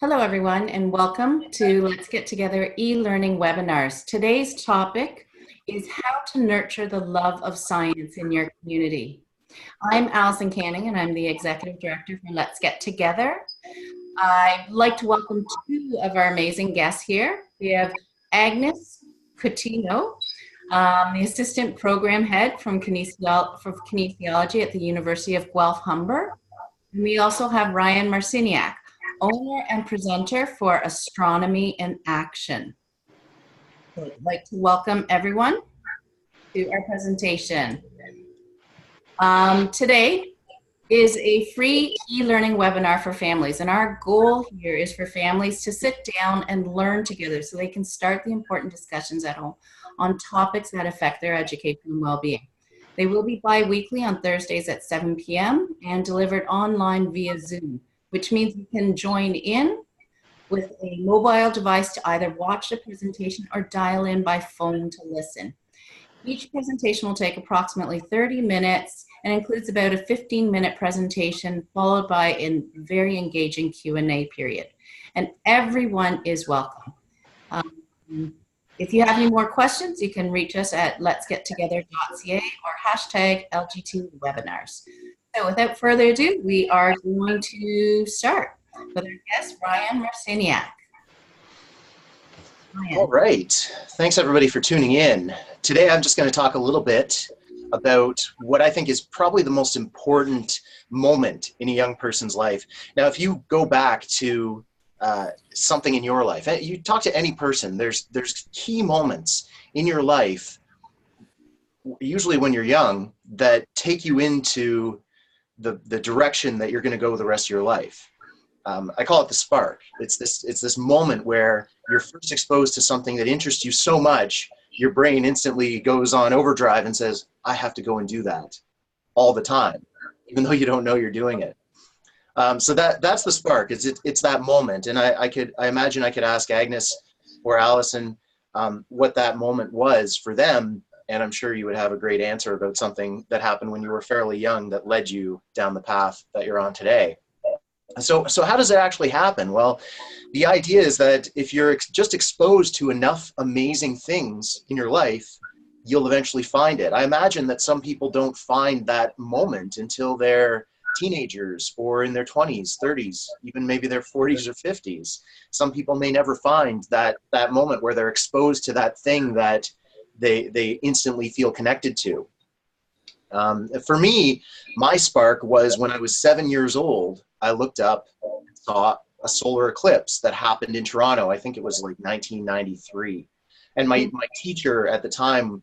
Hello, everyone, and welcome to Let's Get Together e-learning webinars. Today's topic is how to nurture the love of science in your community. I'm Alison Canning, and I'm the Executive Director for Let's Get Together. I'd like to welcome two of our amazing guests here. We have Agnes Coutinho, the Assistant Program Head for Kinesiology at the University of Guelph-Humber. And we also have Ryan Marciniak, owner and presenter for Astronomy in Action. So I'd like to welcome everyone to our presentation. Today is a free e-learning webinar for families, and our goal here is for families to sit down and learn together so they can start the important discussions at home on topics that affect their education and well-being. They will be bi-weekly on Thursdays at 7 p.m. and delivered online via Zoom, which means you can join in with a mobile device to either watch the presentation or dial in by phone to listen. Each presentation will take approximately 30 minutes and includes about a 15-minute presentation followed by a very engaging Q&A period. And everyone is welcome. If you have any more questions, you can reach us at letsgettogether.ca or hashtag LGT-webinars. So without further ado, we are going to start with our guest, Ryan Marciniak. Ryan. All right. Thanks, everybody, for tuning in. Today, I'm just going to talk a little bit about what I think is probably the most important moment in a young person's life. Now, if you go back to something in your life, you talk to any person, there's key moments in your life, usually when you're young, that take you into the direction that you're going to go the rest of your life. I call it the spark. It's this moment where you're first exposed to something that interests you so much, your brain instantly goes on overdrive and says, I have to go and do that all the time, even though you don't know you're doing it. So that's the spark. It's that moment. And I imagine I could ask Agnes or Allison what that moment was for them. And I'm sure you would have a great answer about something that happened when you were fairly young that led you down the path that you're on today. So how does it actually happen? Well, the idea is that if you're just exposed to enough amazing things in your life, you'll eventually find it. I imagine that some people don't find that moment until they're teenagers or in their 20s, 30s, even maybe their 40s or 50s. Some people may never find that moment where they're exposed to that thing that they instantly feel connected to. For me, my spark was when I was 7 years old. I looked up and saw a solar eclipse that happened in Toronto. I think it was like 1993. And my teacher at the time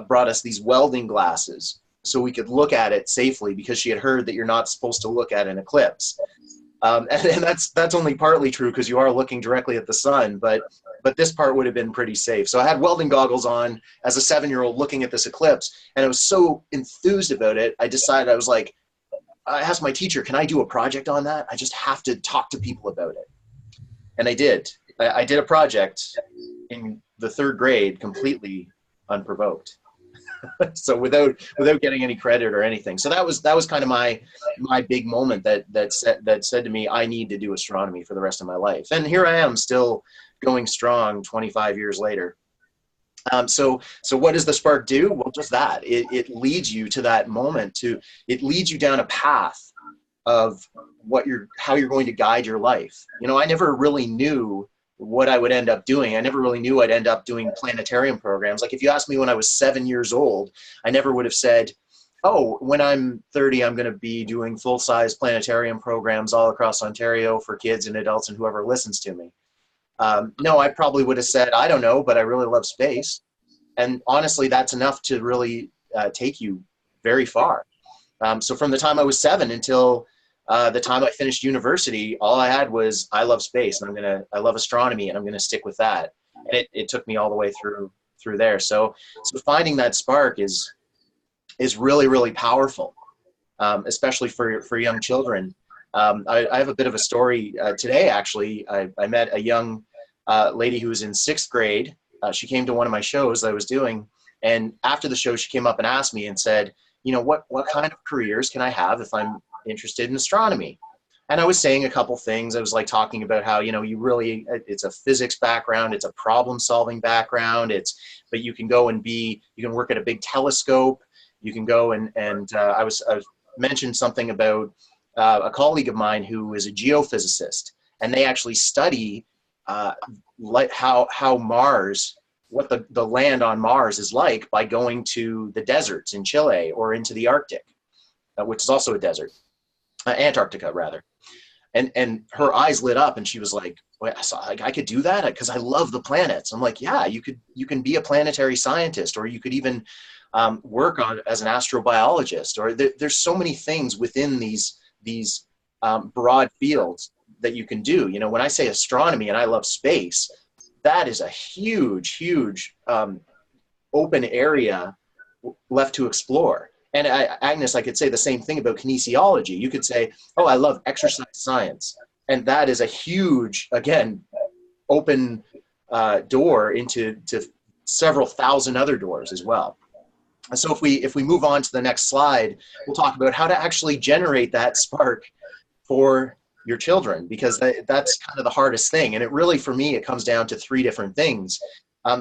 brought us these welding glasses so we could look at it safely, because she had heard that you're not supposed to look at an eclipse. And that's only partly true, because you are looking directly at the sun, but this part would have been pretty safe. So I had welding goggles on as a 7-year-old looking at this eclipse, and I was so enthused about it, I decided, I asked my teacher, can I do a project on that? I just have to talk to people about it. And I did. I did a project in the 3rd grade completely unprovoked. So without getting any credit or anything. So that was kind of my big moment that said to me, I need to do astronomy for the rest of my life. And here I am, still going strong 25 years later. So what does the spark do? Well, just that. It leads you to that moment. It leads you down a path of how you're going to guide your life. You know, I never really knew what I would end up doing. I never really knew I'd end up doing planetarium programs. Like, if you asked me when I was 7 years old, I never would have said, oh, when I'm 30, I'm going to be doing full-size planetarium programs all across Ontario for kids and adults and whoever listens to me. No, I probably would have said, I don't know, but I really love space. And honestly, that's enough to really take you very far. So from the time I was 7 until the time I finished university, all I had was, I love space, and I love astronomy, and I'm going to stick with that. And it took me all the way through there. So finding that spark is really, really powerful, especially for young children. I have a bit of a story today, actually. I met a young lady who was in 6th grade. She came to one of my shows that I was doing, and after the show, she came up and asked me and said, you know, what kind of careers can I have if I'm interested in astronomy? And I was saying a couple things. I was like talking about how, you know, you really, it's a physics background, it's a problem solving background. But you can go and you can work at a big telescope. You can go I was mentioned something about a colleague of mine who is a geophysicist, and they actually study like how Mars, what the land on Mars is like by going to the deserts in Chile or into the Arctic, which is also a desert, Antarctica rather. And her eyes lit up, and she was like, "Wait, I could do that because I love the planets." I'm like, "Yeah, you can be a planetary scientist, or you could even work on as an astrobiologist, or there's so many things within these broad fields that you can do." You know, when I say astronomy and I love space, that is a huge open area left to explore. And Agnes, I could say the same thing about kinesiology. You could say, "Oh, I love exercise science," and that is a huge, again, open door into several thousand other doors as well. So if we move on to the next slide, we'll talk about how to actually generate that spark for your children, because that's kind of the hardest thing. And it really, for me, it comes down to three different things.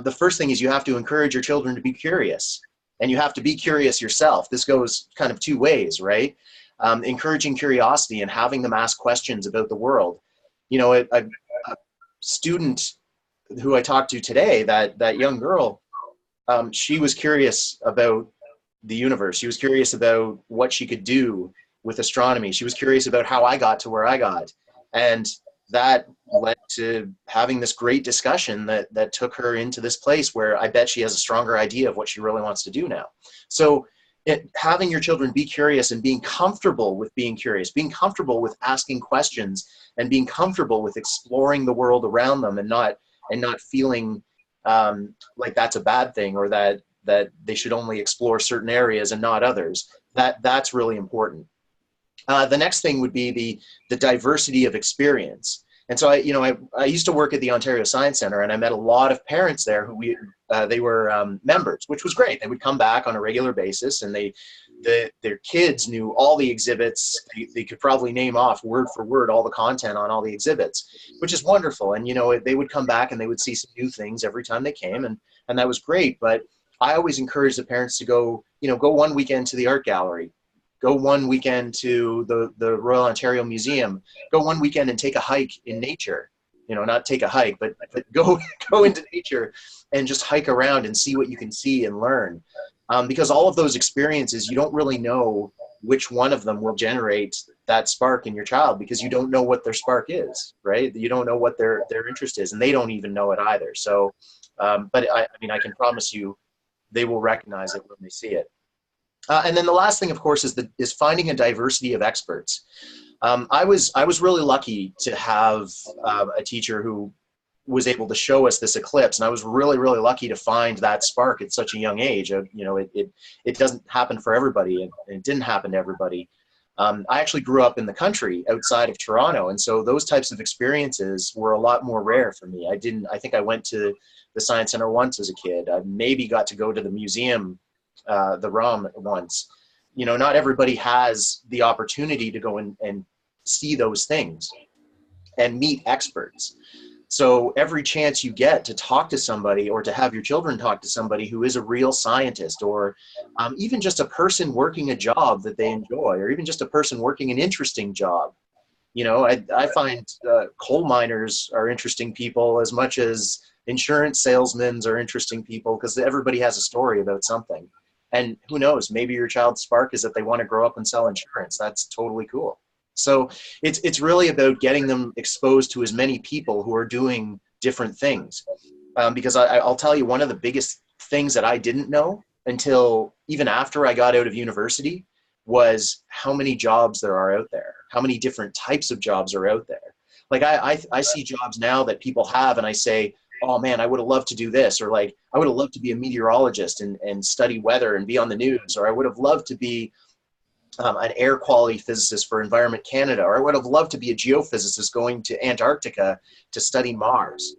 The first thing is you have to encourage your children to be curious, and you have to be curious yourself. This goes kind of two ways, right? Encouraging curiosity and having them ask questions about the world. You know, a student who I talked to today, that young girl, she was curious about the universe. She was curious about what she could do with astronomy. She was curious about how I got to where I got. And that led to having this great discussion that took her into this place where I bet she has a stronger idea of what she really wants to do now. So having your children be curious and being comfortable with being curious, being comfortable with asking questions, and being comfortable with exploring the world around them, and not feeling like that's a bad thing, or that they should only explore certain areas and not others. That's really important. The next thing would be the diversity of experience. And so I used to work at the Ontario Science Centre, and I met a lot of parents there who they were members, which was great. They would come back on a regular basis, and their kids knew all the exhibits. They could probably name off word for word all the content on all the exhibits, which is wonderful. And they would come back and they would see some new things every time they came, and that was great. But I always encourage the parents to go one weekend to the art gallery, go one weekend to the Royal Ontario Museum, go one weekend and take a hike in nature. Not take a hike, but go into nature and just hike around and see what you can see and learn. Because all of those experiences, you don't really know which one of them will generate that spark in your child, because you don't know what their spark is, right? You don't know what their interest is, and they don't even know it either. So, but I mean, I can promise you they will recognize it when they see it. And then the last thing, of course, is finding a diversity of experts. I was really lucky to have a teacher who was able to show us this eclipse, and I was really lucky to find that spark at such a young age. It doesn't happen for everybody, and it didn't happen to everybody. I actually grew up in the country outside of Toronto, and so those types of experiences were a lot more rare for me. I think I went to the Science Center once as a kid. I maybe got to go to the museum, the ROM, once. Not everybody has the opportunity to go and see those things and meet experts. So every chance you get to talk to somebody, or to have your children talk to somebody who is a real scientist, or even just a person working a job that they enjoy, or even just a person working an interesting job. I find coal miners are interesting people as much as insurance salesmen are interesting people, because everybody has a story about something. And who knows, maybe your child's spark is that they want to grow up and sell insurance. That's totally cool. So it's really about getting them exposed to as many people who are doing different things. Because I'll tell you, one of the biggest things that I didn't know until even after I got out of university was how many jobs there are out there, how many different types of jobs are out there. Like I see jobs now that people have, and I say, oh man, I would have loved to do this, or like, I would have loved to be a meteorologist and study weather and be on the news, or I would have loved to be an air quality physicist for Environment Canada, or I would have loved to be a geophysicist going to Antarctica to study Mars.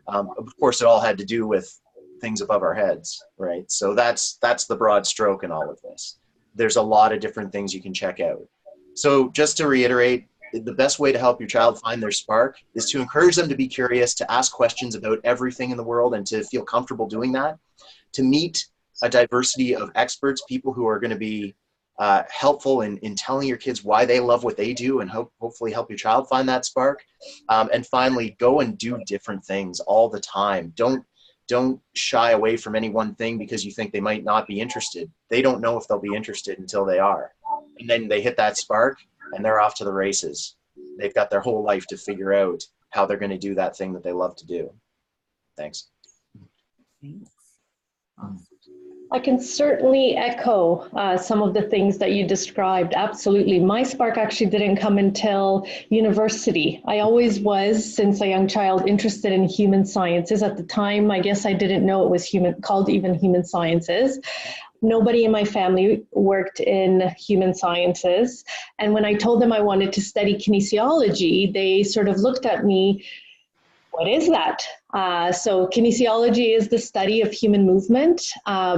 Of course, it all had to do with things above our heads, right? So that's the broad stroke in all of this. There's a lot of different things you can check out. So just to reiterate, the best way to help your child find their spark is to encourage them to be curious, to ask questions about everything in the world, and to feel comfortable doing that, to meet a diversity of experts, people who are going to be helpful in telling your kids why they love what they do, and hopefully help your child find that spark. And finally, go and do different things all the time. Don't shy away from any one thing because you think they might not be interested. They don't know if they'll be interested until they are. And then they hit that spark and they're off to the races. They've got their whole life to figure out how they're going to do that thing that they love to do. Thanks. I can certainly echo some of the things that you described. Absolutely. My spark actually didn't come until university. I always was, since a young child, interested in human sciences. At the time, I guess I didn't know it was called even human sciences. Nobody in my family worked in human sciences. And when I told them I wanted to study kinesiology, they sort of looked at me, what is that? So kinesiology is the study of human movement,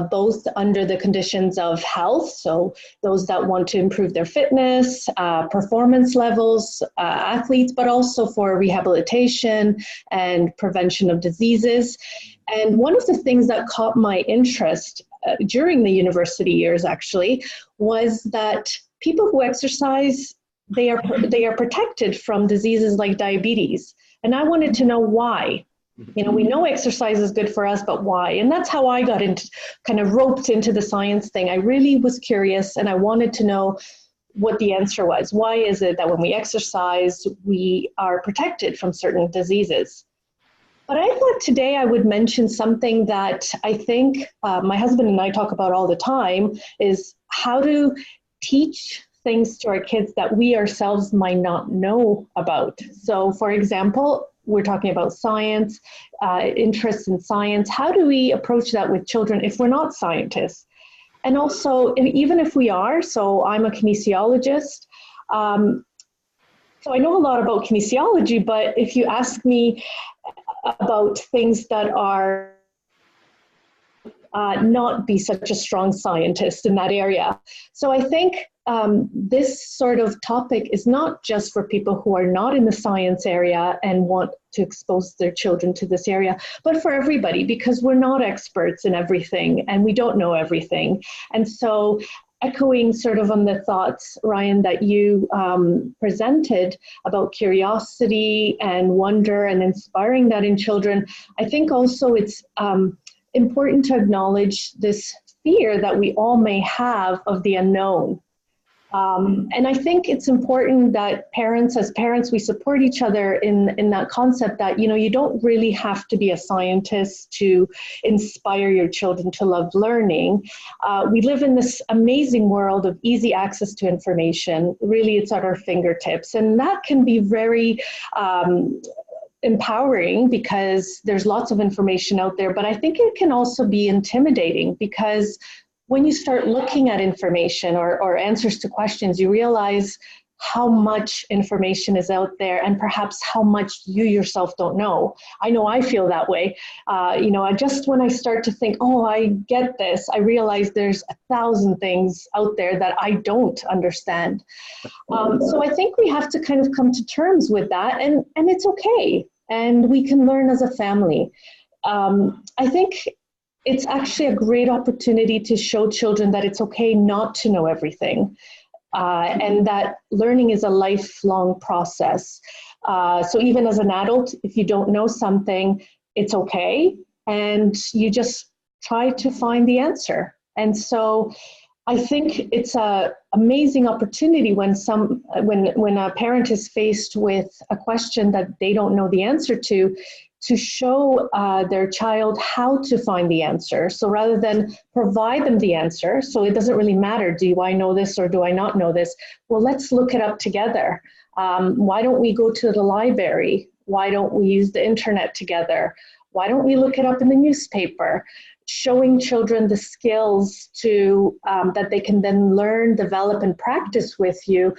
both under the conditions of health, so those that want to improve their fitness, performance levels, athletes, but also for rehabilitation and prevention of diseases. And one of the things that caught my interest during the university years actually was that people who exercise, they are protected from diseases like diabetes. And I wanted to know why. You know, we know exercise is good for us, but why? And that's how I got into, kind of roped into the science thing. I really was curious and I wanted to know what the answer was. Why is it that when we exercise, we are protected from certain diseases? But I thought today I would mention something that I think my husband and I talk about all the time, is how to teach things to our kids that we ourselves might not know about. So for example, we're talking about science, interest in science. How do we approach that with children if we're not scientists? And also, even if we are, so I'm a kinesiologist, so I know a lot about kinesiology, but if you ask me about things that are not be such a strong scientist in that area. So I think this sort of topic is not just for people who are not in the science area and want to expose their children to this area, but for everybody, because we're not experts in everything and we don't know everything. And so echoing sort of on the thoughts, Ryan, that you presented about curiosity and wonder and inspiring that in children, I think also it's important to acknowledge this fear that we all may have of the unknown. And I think it's important that as parents, we support each other in that concept that, you know, you don't really have to be a scientist to inspire your children to love learning. We live in this amazing world of easy access to information. Really, it's at our fingertips. And that can be very empowering because there's lots of information out there, but I think it can also be intimidating because when you start looking at information or answers to questions, you realize how much information is out there and perhaps how much you yourself don't know. I know I feel that way. You know, just when I start to think, oh, I get this, I realize there's 1,000 things out there that I don't understand. So I think we have to kind of come to terms with that, and it's okay. And we can learn as a family. I think it's actually a great opportunity to show children that it's okay not to know everything. And that learning is a lifelong process. So even as an adult, if you don't know something, it's okay. And you just try to find the answer. And so I think it's an amazing opportunity when a parent is faced with a question that they don't know the answer to show their child how to find the answer. So rather than provide them the answer, so it doesn't really matter, do I know this or do I not know this? Well, let's look it up together. Why don't we go to the library? Why don't we use the internet together? Why don't we look it up in the newspaper? Showing children the skills to that they can then learn, develop, and practice with you,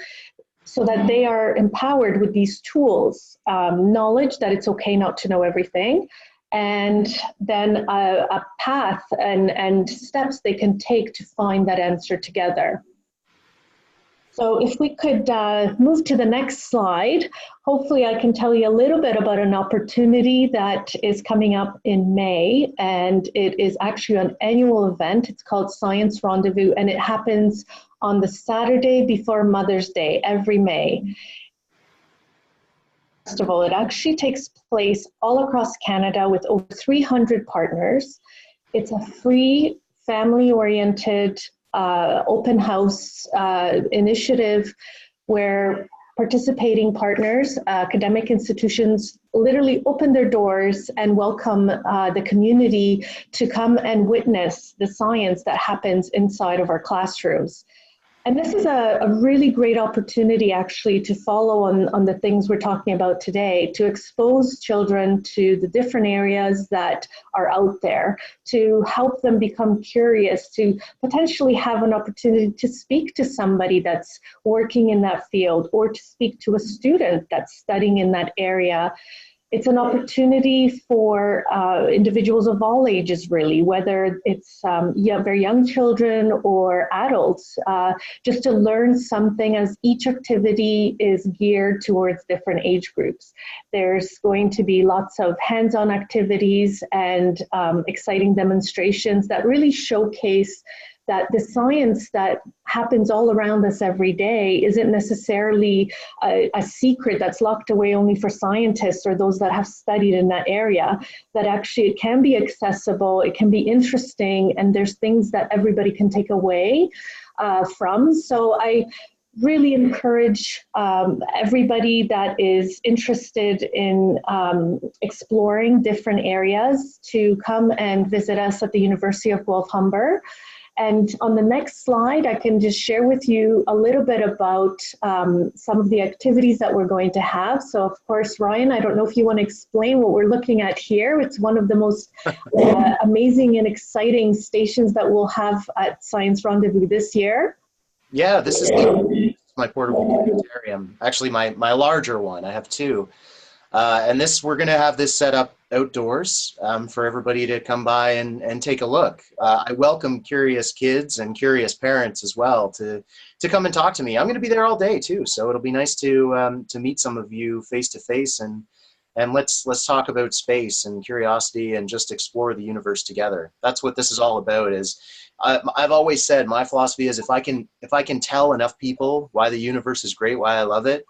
so that they are empowered with these tools, knowledge that it's okay not to know everything, and then a path and steps they can take to find that answer together. So if we could move to the next slide, hopefully I can tell you a little bit about an opportunity that is coming up in May, and it is actually an annual event. It's called Science Rendezvous, and it happens on the Saturday before Mother's Day every May. Festival. It actually takes place all across Canada with over 300 partners. It's a free, family-oriented, open house initiative where participating partners, academic institutions, literally open their doors and welcome the community to come and witness the science that happens inside of our classrooms. And this is a really great opportunity actually to follow on the things we're talking about today, to expose children to the different areas that are out there, to help them become curious, to potentially have an opportunity to speak to somebody that's working in that field or to speak to a student that's studying in that area. It's an opportunity for individuals of all ages, really, whether it's very young children or adults, just to learn something, as each activity is geared towards different age groups. There's going to be lots of hands-on activities and exciting demonstrations that really showcase that the science that happens all around us every day isn't necessarily a secret that's locked away only for scientists or those that have studied in that area, that actually it can be accessible, it can be interesting, and there's things that everybody can take away from. So I really encourage everybody that is interested in exploring different areas to come and visit us at the University of Guelph-Humber. And on the next slide, I can just share with you a little bit about some of the activities that we're going to have. So of course, Ryan, I don't know if you want to explain what we're looking at here. It's one of the most amazing and exciting stations that we'll have at Science Rendezvous this year. Yeah, this is my portable planetarium. Actually, my larger one. I have two. And we're going to have this set up outdoors for everybody to come by and take a look. I welcome curious kids and curious parents as well to come and talk to me. I'm going to be there all day too, so it'll be nice to meet some of you face to face and let's talk about space and curiosity and just explore the universe together. That's what this is all about. I've always said my philosophy is if I can tell enough people why the universe is great, why I love it,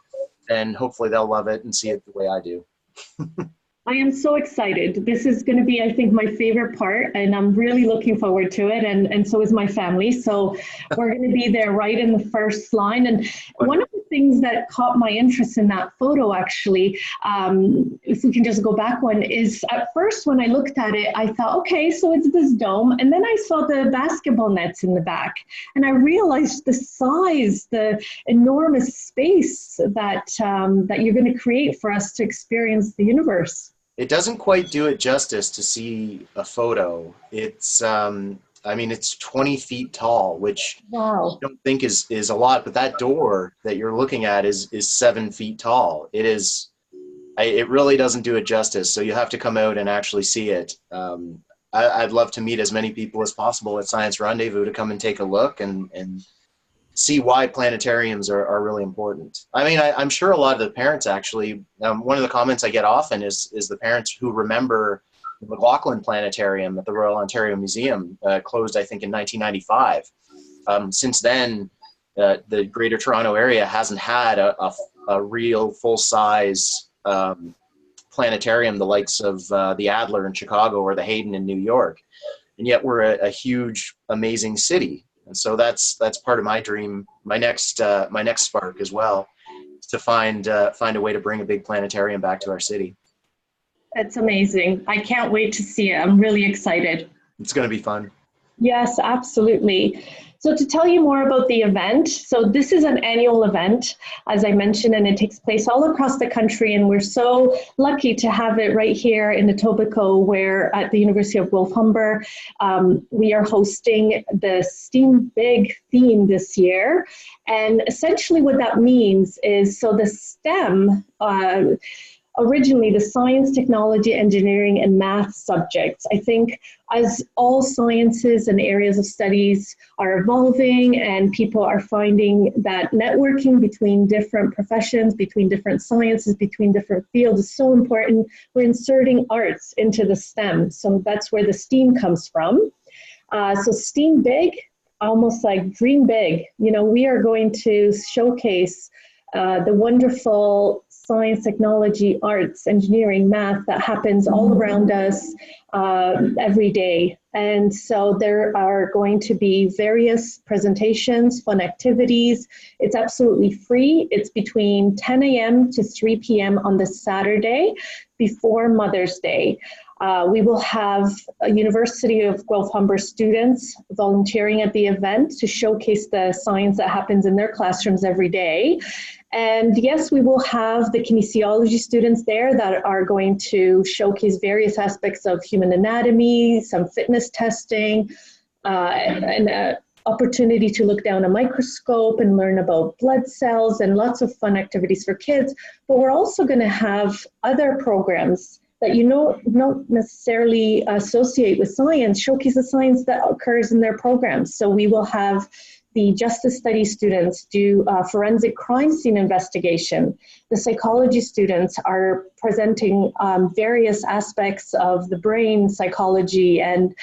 then hopefully they'll love it and see it the way I do. I am so excited. This is going to be, I think, my favorite part, and I'm really looking forward to it, and so is my family. So we're going to be there right in the first line. And one of the things that caught my interest in that photo, actually, if we can just go back one, is at first when I looked at it, I thought, okay, so it's this dome. And then I saw the basketball nets in the back, and I realized the size, the enormous space that, that you're going to create for us to experience the universe. It doesn't quite do it justice to see a photo. It's, I mean, it's 20 feet tall, which wow. I don't think is a lot, but that door that you're looking at is 7 feet tall. It is, it really doesn't do it justice. So you have to come out and actually see it. I'd love to meet as many people as possible at Science Rendezvous to come and take a look and see why planetariums are really important. I mean, I'm sure a lot of the parents actually, one of the comments I get often is the parents who remember the McLaughlin Planetarium at the Royal Ontario Museum, closed I think in 1995. Since then, the Greater Toronto area hasn't had a real full-size planetarium the likes of the Adler in Chicago or the Hayden in New York. And yet we're a huge, amazing city. And so that's part of my dream, my next spark as well, to find a way to bring a big planetarium back to our city. That's amazing. I can't wait to see it. I'm really excited. It's going to be fun. Yes, absolutely. So to tell you more about the event, so this is an annual event, as I mentioned, and it takes place all across the country, and we're so lucky to have it right here in Etobicoke, where at the University of Guelph-Humber, we are hosting the STEAM Big theme this year. And essentially what that means is, so the STEM, originally the science, technology, engineering, and math subjects. I think as all sciences and areas of studies are evolving and people are finding that networking between different professions, between different sciences, between different fields is so important, we're inserting arts into the STEM. So that's where the STEAM comes from. So STEAM big, almost like dream big. You know, we are going to showcase the wonderful science, technology, arts, engineering, math that happens all around us every day. And so there are going to be various presentations, fun activities. It's absolutely free. It's between 10 a.m. to 3 p.m. on the Saturday before Mother's Day. We will have a University of Guelph-Humber students volunteering at the event to showcase the science that happens in their classrooms every day. And yes, we will have the kinesiology students there that are going to showcase various aspects of human anatomy, some fitness testing, and an opportunity to look down a microscope and learn about blood cells, and lots of fun activities for kids. But we're also going to have other programs that don't necessarily associate with science, showcase the science that occurs in their programs. So we will have the justice studies students do forensic crime scene investigation. The psychology students are presenting various aspects of the brain psychology and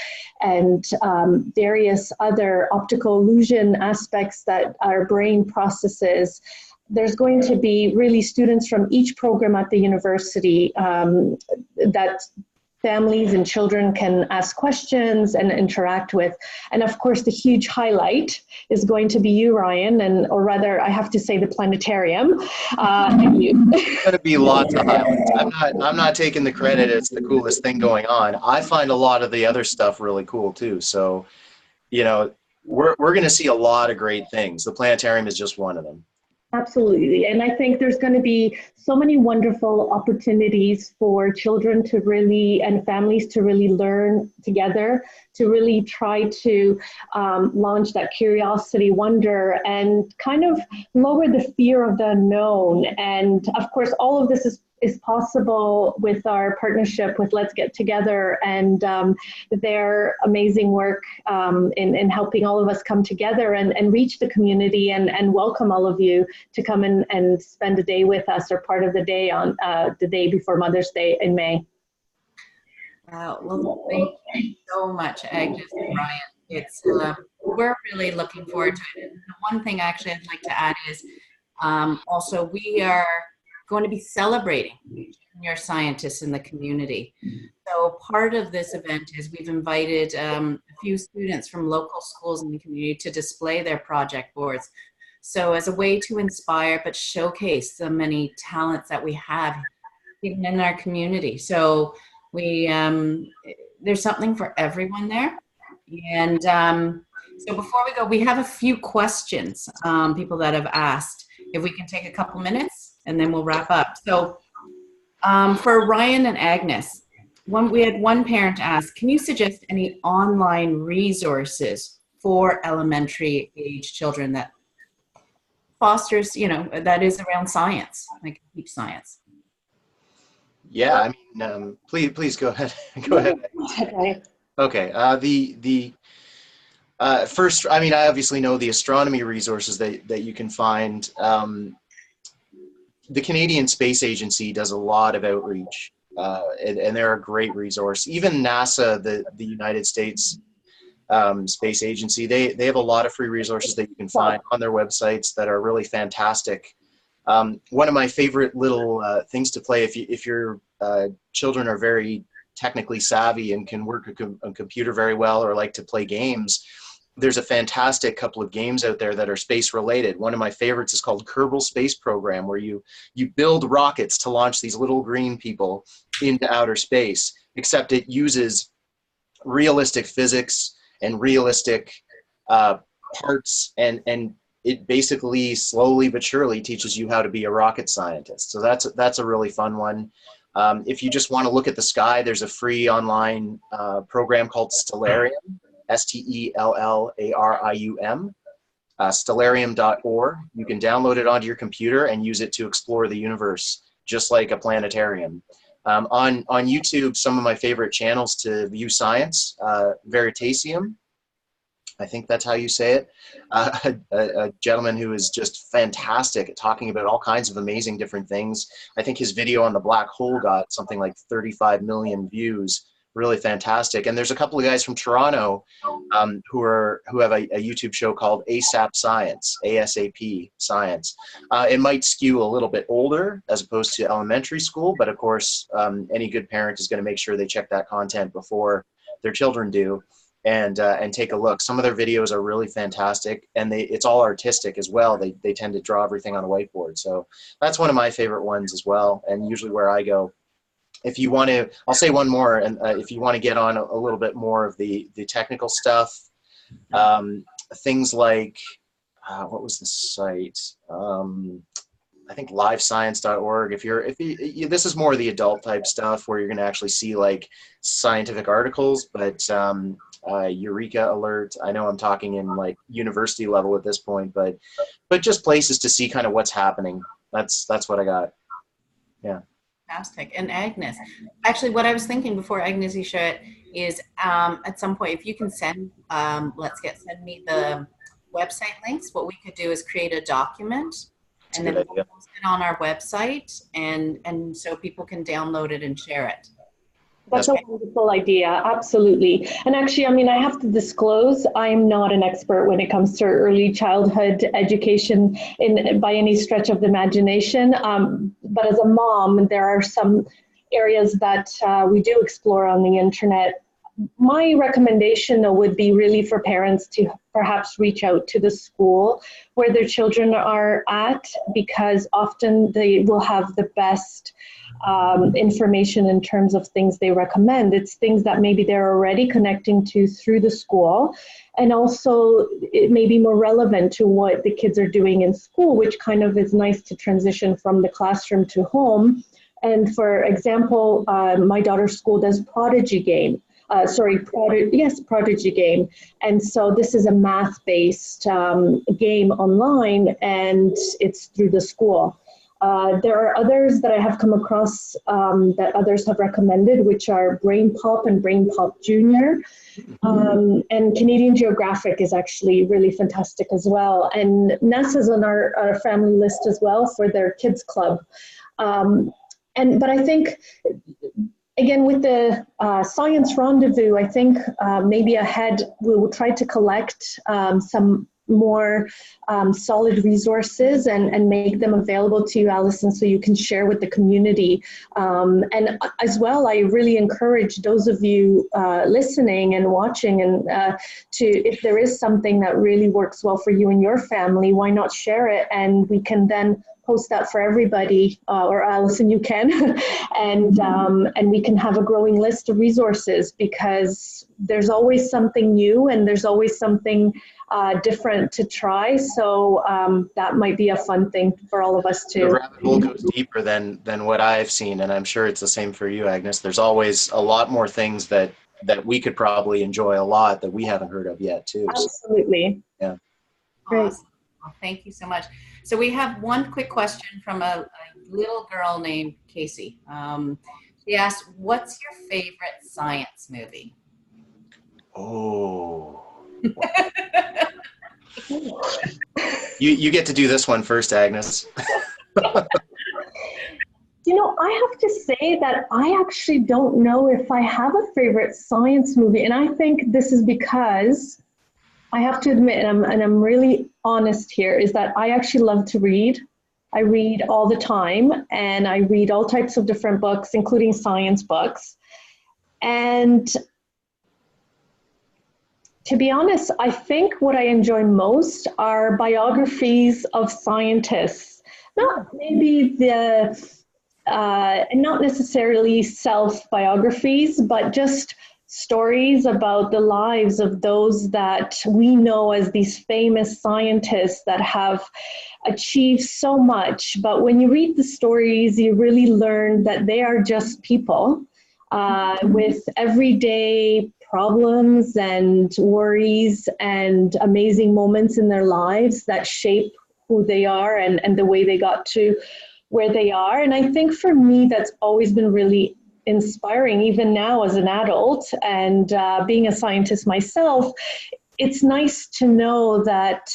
various other optical illusion aspects that our brain processes. There's going to be really students from each program at the university that families and children can ask questions and interact with. And of course, the huge highlight is going to be you, Ryan, or rather, I have to say the planetarium. And you. There's going to be lots of highlights. I'm not taking the credit. It's the coolest thing going on. I find a lot of the other stuff really cool too. So, you know, we're going to see a lot of great things. The planetarium is just one of them. Absolutely. And I think there's going to be so many wonderful opportunities for children to really, and families to really learn together, to really try to launch that curiosity, wonder, and kind of lower the fear of the unknown. And of course, all of this is possible with our partnership with Let's Get Together and their amazing work in helping all of us come together and reach the community and welcome all of you to come and spend a day with us, or part of the day on the day before Mother's Day in May. Wow, well, thank you so much, Agnes and Ryan. It's we're really looking forward to it. And the one thing actually I'd like to add is also we are going to be celebrating junior scientists in the community. So part of this event is we've invited a few students from local schools in the community to display their project boards. So as a way to inspire but showcase the many talents that we have even in our community. So we there's something for everyone there. And so before we go, we have a few questions, people that have asked. If we can take a couple minutes, and then we'll wrap up. So for Ryan and Agnes, we had one parent ask, can you suggest any online resources for elementary age children that fosters, that is around science, like teach science? Yeah, I mean, please go ahead. Go ahead. Okay. First, I mean, I obviously know the astronomy resources that you can find. The Canadian Space Agency does a lot of outreach, and they're a great resource. Even NASA, the United States Space Agency, they have a lot of free resources that you can find on their websites that are really fantastic. One of my favorite little things to play, if your children are very technically savvy and can work a computer very well or like to play games, there's a fantastic couple of games out there that are space related. One of my favorites is called Kerbal Space Program, where you build rockets to launch these little green people into outer space, except it uses realistic physics and realistic parts, and it basically slowly but surely teaches you how to be a rocket scientist. So that's a really fun one. If you just want to look at the sky, there's a free online program called Stellarium, Stellarium, stellarium.org. You can download it onto your computer and use it to explore the universe just like a planetarium. On YouTube, some of my favorite channels to view science, Veritasium, I think that's how you say it. A gentleman who is just fantastic at talking about all kinds of amazing different things. I think his video on the black hole got something like 35 million views. Really fantastic. And there's a couple of guys from Toronto who have a YouTube show called ASAP Science, ASAP Science. It might skew a little bit older as opposed to elementary school, but of course, any good parent is going to make sure they check that content before their children do. And take a look. Some of their videos are really fantastic, and it's all artistic as well. They tend to draw everything on a whiteboard. So that's one of my favorite ones as well, and usually where I go. If you want to, I'll say one more, and if you want to get on a little bit more of the technical stuff, things like, what was the site? I think livescience.org. If you, this is more of the adult type stuff where you're going to actually see like scientific articles, but Eureka Alert. I know I'm talking in like university level at this point, but just places to see kind of what's happening. That's what I got. Yeah. Fantastic. And Agnes, actually what I was thinking before Agnes, you share it, is at some point, if you can send me the website links, what we could do is create a document and then we'll post it on our website and so people can download it and share it. That's a wonderful idea, absolutely. And actually, I mean, I have to disclose, I'm not an expert when it comes to early childhood education by any stretch of the imagination. But as a mom, there are some areas that we do explore on the internet. My recommendation, though, would be really for parents to perhaps reach out to the school where their children are at, because often they will have the best information in terms of things they recommend. It's things that maybe they're already connecting to through the school, and also it may be more relevant to what the kids are doing in school, which kind of is nice to transition from the classroom to home. And for example, my daughter's school does Prodigy Game. Prodigy Game. And so this is a math-based game online, and it's through the school. There are others that I have come across that others have recommended, which are Brain Pop and Brain Pop Junior. And Canadian Geographic is actually really fantastic as well. And NASA's on our family list as well for their kids club. But I think, again, with the Science Rendezvous, I think maybe ahead we will try to collect some more solid resources and make them available to you, Alison, so you can share with the community. And as well, I really encourage those of you listening and watching, and if there is something that really works well for you and your family, why not share it? And we can then post that for everybody, or Alison, you can, and we can have a growing list of resources, because there's always something new and there's always something different to try. So that might be a fun thing for all of us to. The rabbit hole goes deeper than what I've seen, and I'm sure it's the same for you, Agnes. There's always a lot more things that we could probably enjoy a lot that we haven't heard of yet, too. Absolutely. So, yeah. Great. Awesome. Well, thank you so much. So we have one quick question from a little girl named Casey. She asked, what's your favorite science movie? Oh. You get to do this one first, Agnes. You know, I have to say that I actually don't know if I have a favorite science movie. And I think this is because I have to admit, and I'm really honest here, is that I actually love to read. I read all the time, and I read all types of different books, including science books. And to be honest, I think what I enjoy most are biographies of scientists. Not maybe not necessarily self-biographies, but just stories about the lives of those that we know as these famous scientists that have achieved so much. But when you read the stories, you really learn that they are just people with everyday problems and worries and amazing moments in their lives that shape who they are and the way they got to where they are. And I think for me, that's always been really inspiring, even now as an adult and being a scientist myself. It's nice to know that,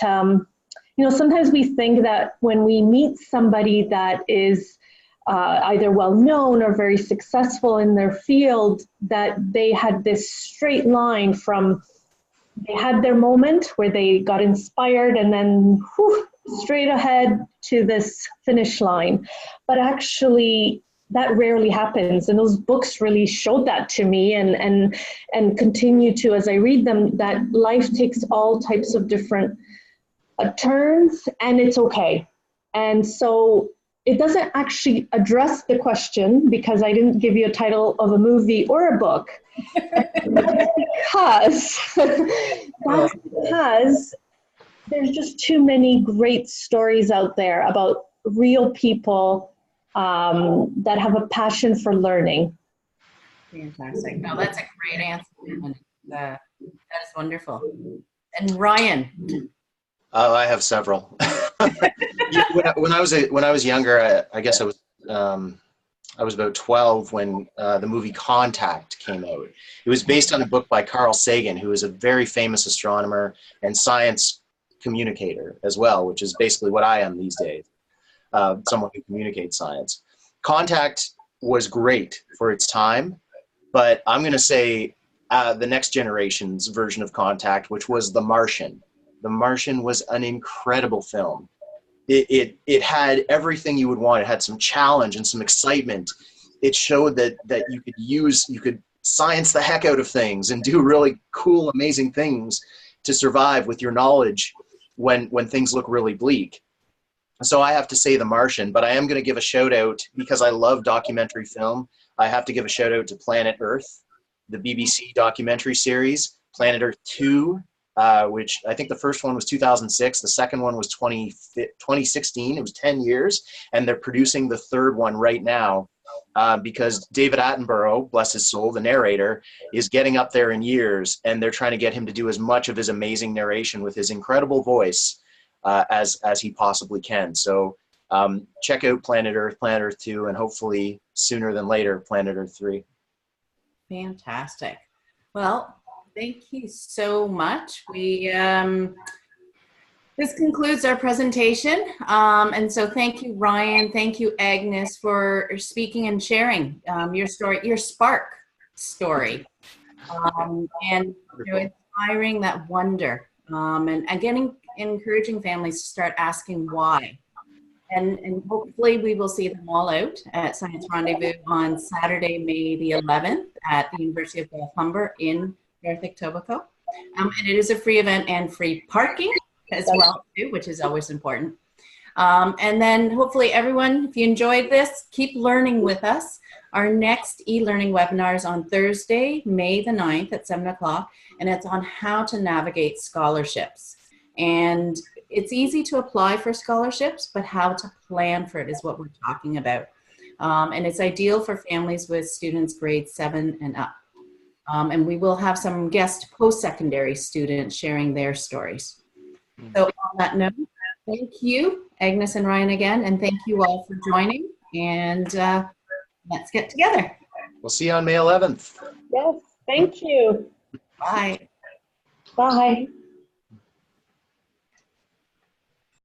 sometimes we think that when we meet somebody that is either well-known or very successful in their field, that they had this straight line from, they had their moment where they got inspired and then straight ahead to this finish line. But actually, that rarely happens. And those books really showed that to me and continue to, as I read them, that life takes all types of different turns, and it's okay. And so it doesn't actually address the question, because I didn't give you a title of a movie or a book. That's because there's just too many great stories out there about real people that have a passion for learning. Fantastic. No, that's a great answer. That is wonderful. And Ryan? I have several. when I was younger, I guess I was about 12 when the movie Contact came out. It was based on a book by Carl Sagan, who is a very famous astronomer and science communicator as well, which is basically what I am these days, someone who communicates science. Contact was great for its time, but I'm going to say the next generation's version of Contact, which was The Martian. The Martian was an incredible film. It had everything you would want. It had some challenge and some excitement. It showed that you could science the heck out of things and do really cool, amazing things to survive with your knowledge when things look really bleak. So I have to say The Martian, but I am going to give a shout out, because I love documentary film. I have to give a shout out to Planet Earth, the BBC documentary series, Planet Earth 2, which I think the first one was 2006. The second one was 2016. It was 10 years. And they're producing the third one right now because David Attenborough, bless his soul, the narrator, is getting up there in years. And they're trying to get him to do as much of his amazing narration with his incredible voice as he possibly can. So check out Planet Earth 2, and hopefully sooner than later, Planet Earth 3. Fantastic. Well, thank you so much. This concludes our presentation. And so thank you, Ryan. Thank you, Agnes, for speaking and sharing your story, your Spark story, and inspiring that wonder, and again, encouraging families to start asking why. And hopefully we will see them all out at Science Rendezvous on Saturday, May the 11th at the University of Guelph-Humber in North Etobicoke. And it is a free event and free parking as well, too, which is always important. And then hopefully everyone, if you enjoyed this, keep learning with us. Our next e-learning webinar is on Thursday, May the 9th at 7 o'clock, and it's on how to navigate scholarships. And it's easy to apply for scholarships, but how to plan for it is what we're talking about. And it's ideal for families with students grades 7 and up. And we will have some guest post-secondary students sharing their stories. So on that note, thank you, Agnes and Ryan again, and thank you all for joining. And let's get together. We'll see you on May 11th. Yes, thank you. Bye. Bye.